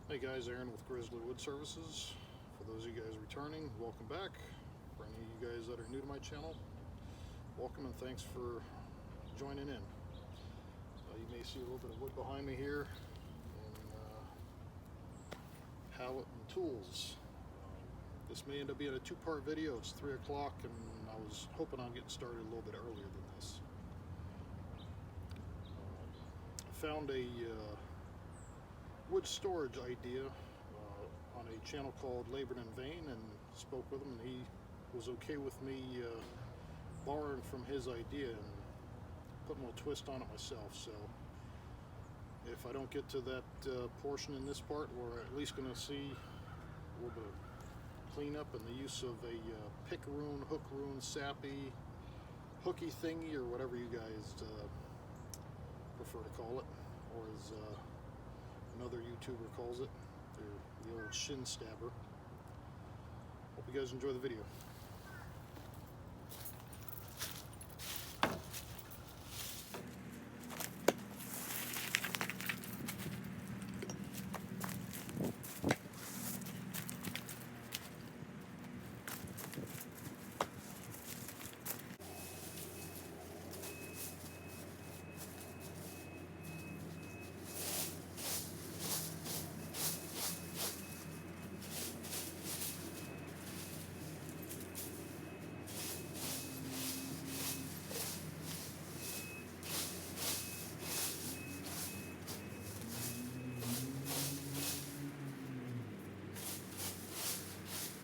Hey guys, Aaron with Grizzly Wood Services. For those of you guys returning, welcome back. For any of you guys that are new to my channel, welcome and thanks for joining in. You may see a little bit of wood behind me here, and pallet and tools. This may end up being a two-part video. It's 3 o'clock and I was hoping on getting started a little bit earlier than this. I found a wood storage idea on a channel called Labored in Vain, and spoke with him, and he was okay with me borrowing from his idea and putting a little twist on it myself. So if I don't get to that portion in this part, we're at least going to see a little bit of cleanup and the use of a pick-a-roon, hook-roon, sappy, hooky thingy, or whatever you guys prefer to call it, or as another YouTuber calls it, the old shin stabber. Hope you guys enjoy the video.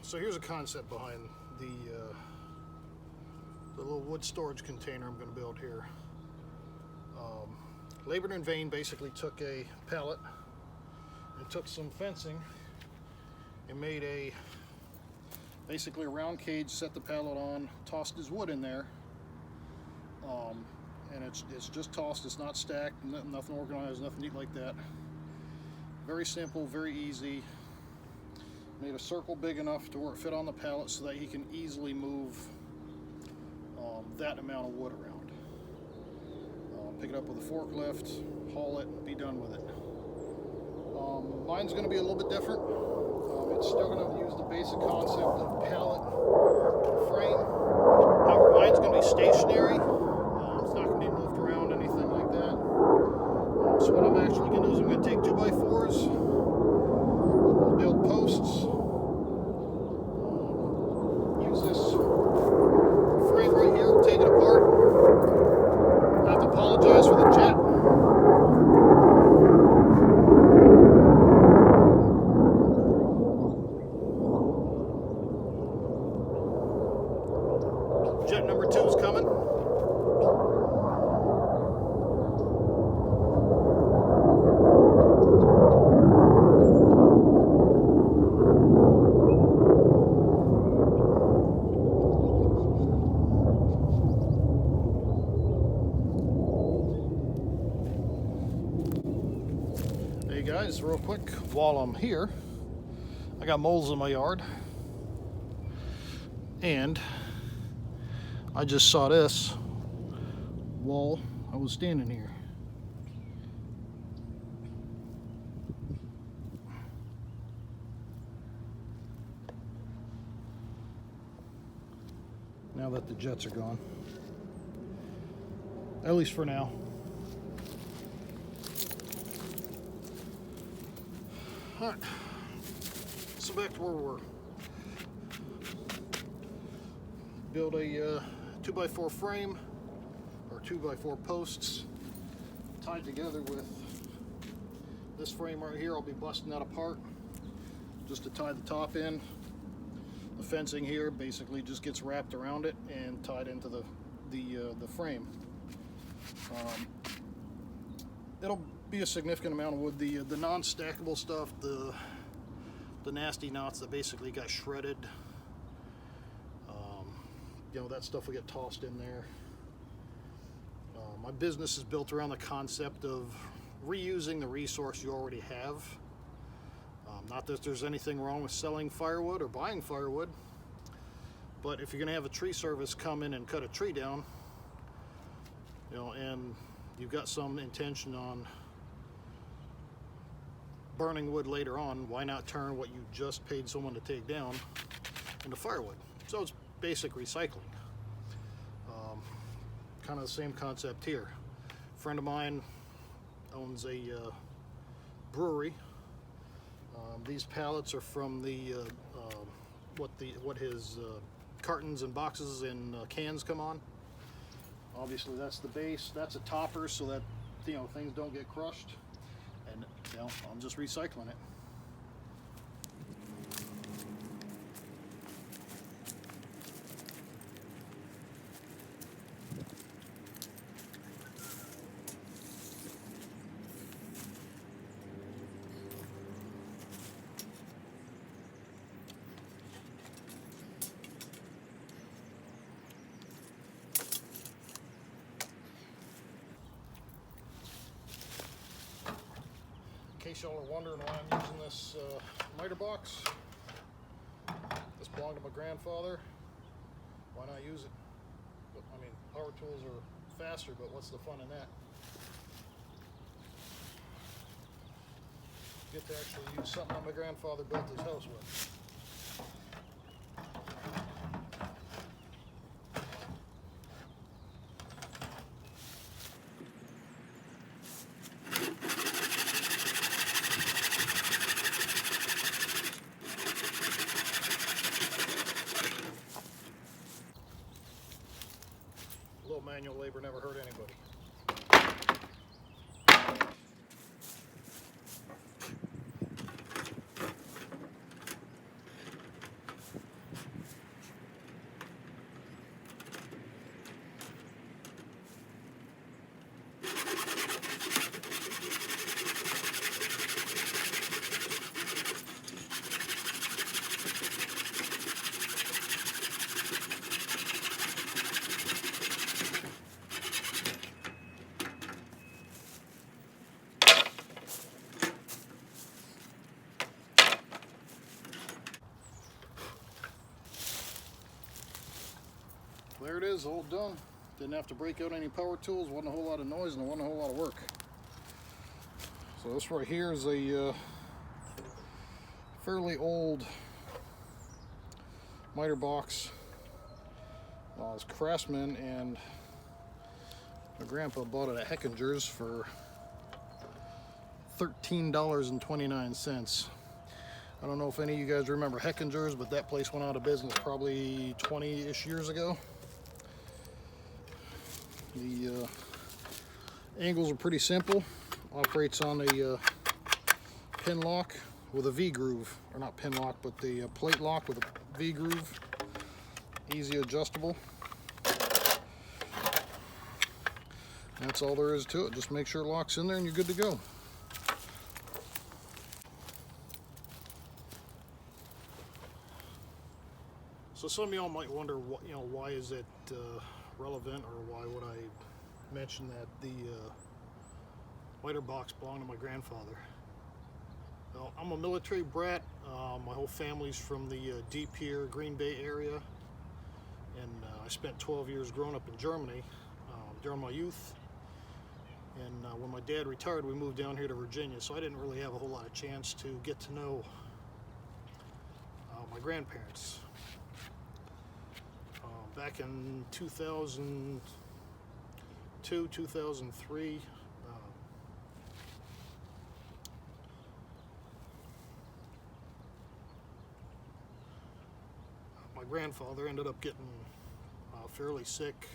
So here's a concept behind the little wood storage container I'm going to build here. Labored in Vain basically took a pallet and took some fencing and made basically a round cage, set the pallet on, tossed his wood in there, and it's just tossed. It's not stacked, nothing organized, nothing neat like that. Very simple, very easy. Made a circle big enough to where it fit on the pallet so that he can easily move that amount of wood around. Pick it up with a forklift, haul it, be done with it. Mine's going to be a little bit different. It's still going to use the basic concept of pallet frame. However, mine's going to be stationary. It's not going to be moved around, anything like that. So what I'm actually going to do is I'm going to take 2x4s, build posts, use this frame right here, take it apart. I have to apologize for the jet. Jet number 2 is coming. Guys, real quick, while I'm here, I got moles in my yard, and I just saw this while I was standing here. Now that the jets are gone, at least for now. Alright, so back to where we were. Build a 2x4 frame, or 2x4 posts, tied together with this frame right here. I'll be busting that apart just to tie the top in. The fencing here basically just gets wrapped around it and tied into the frame. It'll be a significant amount of wood. The non-stackable stuff, the nasty knots that basically got shredded, you know, that stuff will get tossed in there. My business is built around the concept of reusing the resource you already have. Not that there's anything wrong with selling firewood or buying firewood, but if you're going to have a tree service come in and cut a tree down, you know, and you've got some intention on burning wood later on, why not turn what you just paid someone to take down into firewood? So it's basic recycling. Kind of the same concept here. A friend of mine owns a brewery. These pallets are from the what his cartons and boxes and cans come on. Obviously, that's the base. That's a topper, so that things don't get crushed. And I'm just recycling it. In case y'all are wondering why I'm using this miter box, this belonged to my grandfather. Why not use it? I mean, power tools are faster, but what's the fun in that? Get to actually use something that my grandfather built his house with. Manual labor never hurt anybody. There it is, all done. Didn't have to break out any power tools, wasn't a whole lot of noise, and it wasn't a whole lot of work. So this right here is a fairly old miter box. It's Craftsman, and my grandpa bought it at Heckinger's for $13.29. I don't know if any of you guys remember Heckinger's, but that place went out of business probably 20-ish years ago. The angles are pretty simple. Operates on a pin lock with a V-groove, or not pin lock, but the plate lock with a V-groove. Easy adjustable. That's all there is to it. Just make sure it locks in there and you're good to go. So some of y'all might wonder, why is it relevant, or why would I mention that the miter box belonged to my grandfather? Well, I'm a military brat. My whole family's from the Deep here, Green Bay area, and I spent 12 years growing up in Germany during my youth. And when my dad retired, we moved down here to Virginia, so I didn't really have a whole lot of chance to get to know my grandparents. Back in 2002, 2003, my grandfather ended up getting fairly sick,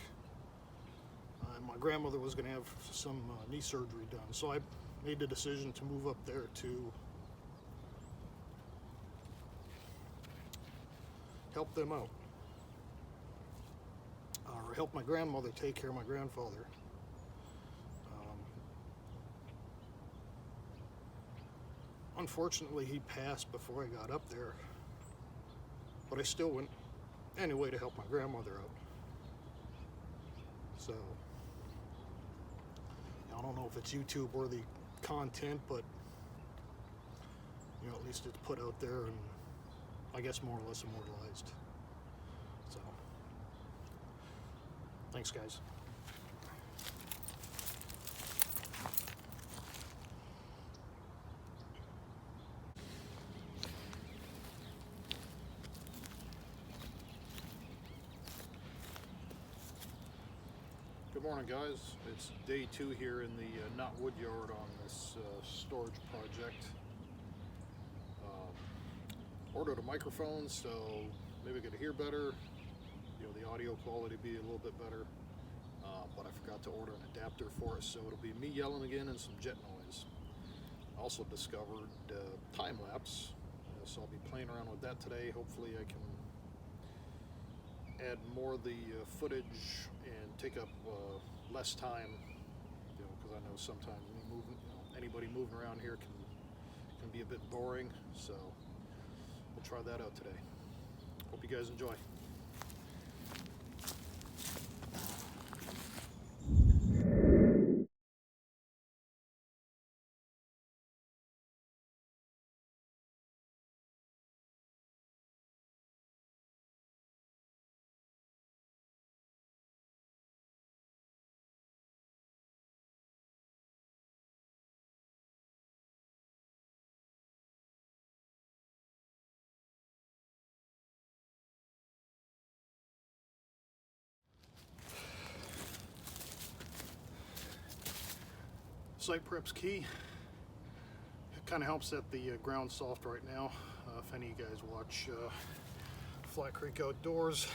and my grandmother was going to have some knee surgery done. So I made the decision to move up there to help them out. Or help my grandmother take care of my grandfather. Unfortunately, he passed before I got up there, but I still went anyway to help my grandmother out. So, I don't know if it's YouTube worthy content, but at least it's put out there and I guess more or less immortalized. So, thanks, guys. Good morning, guys. It's day 2 here in the Knott Wood Yard on this storage project. Ordered a microphone so maybe I could hear better, the audio quality be a little bit better, but I forgot to order an adapter for it, so it'll be me yelling again and some jet noise. Also discovered time-lapse, so I'll be playing around with that today. Hopefully I can add more of the footage and take up less time, because I know sometimes anybody moving around here can be a bit boring, so we'll try that out today. Hope you guys enjoy. Site prep's key. It kind of helps that the ground's soft right now. If any of you guys watch Flat Creek Outdoors,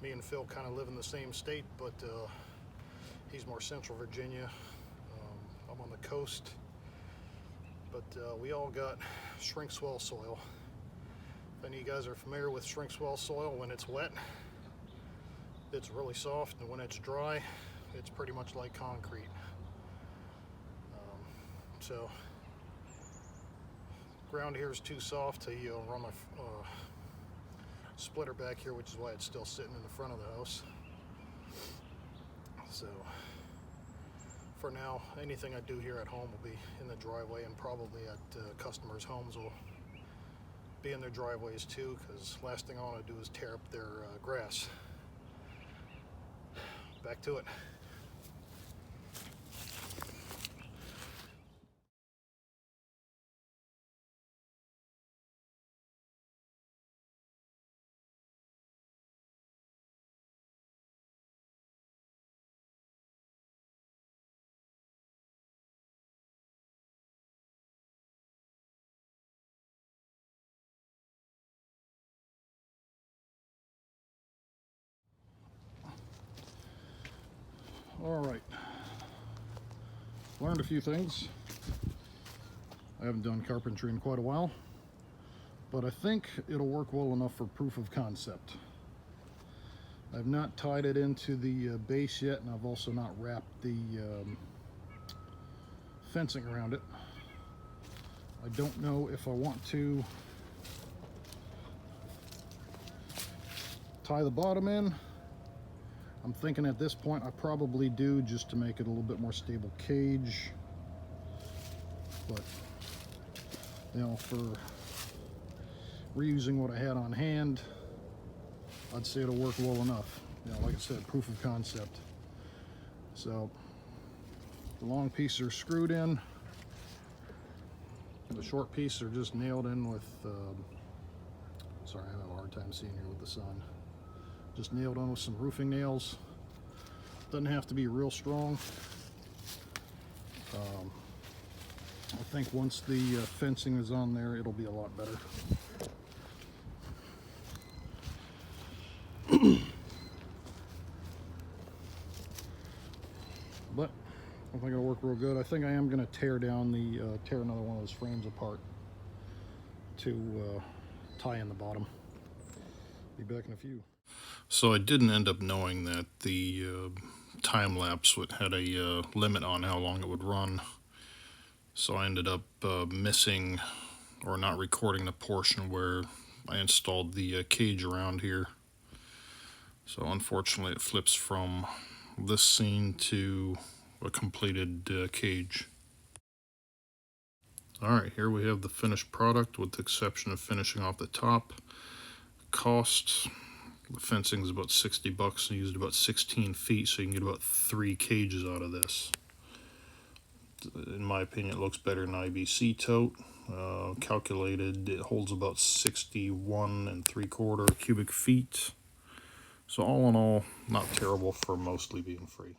me and Phil kind of live in the same state, but he's more Central Virginia. I'm on the coast, but we all got shrink swell soil. If any of you guys are familiar with shrink swell soil, when it's wet, it's really soft, and when it's dry, it's pretty much like concrete. So ground here is too soft to run my splitter back here, which is why it's still sitting in the front of the house. So for now, anything I do here at home will be in the driveway, and probably at customers' homes will be in their driveways too, because last thing I want to do is tear up their grass. Back to it. All right, learned a few things. I haven't done carpentry in quite a while, but I think it'll work well enough for proof of concept. I've not tied it into the base yet, and I've also not wrapped the fencing around it. I don't know if I want to tie the bottom in. I'm thinking at this point I probably do, just to make it a little bit more stable cage. But for reusing what I had on hand, I'd say it'll work well enough. Like I said, proof of concept. So the long pieces are screwed in. The short pieces are just nailed in with, sorry, I have a hard time seeing here with the sun. Just nailed on with some roofing nails. Doesn't have to be real strong. I think once the fencing is on there, it'll be a lot better. But I think it'll work real good. I think I am going to tear down tear another one of those frames apart to tie in the bottom. Be back in a few. So I didn't end up knowing that the time lapse had a limit on how long it would run. So I ended up missing or not recording the portion where I installed the cage around here. So unfortunately it flips from this scene to a completed cage. Alright, here we have the finished product, with the exception of finishing off the top. Cost, the fencing is about 60 bucks. I used about 16 feet, so you can get about 3 cages out of this. In my opinion, it looks better than IBC tote. Calculated, it holds about 61 3/4 cubic feet. So all in all, not terrible for mostly being free.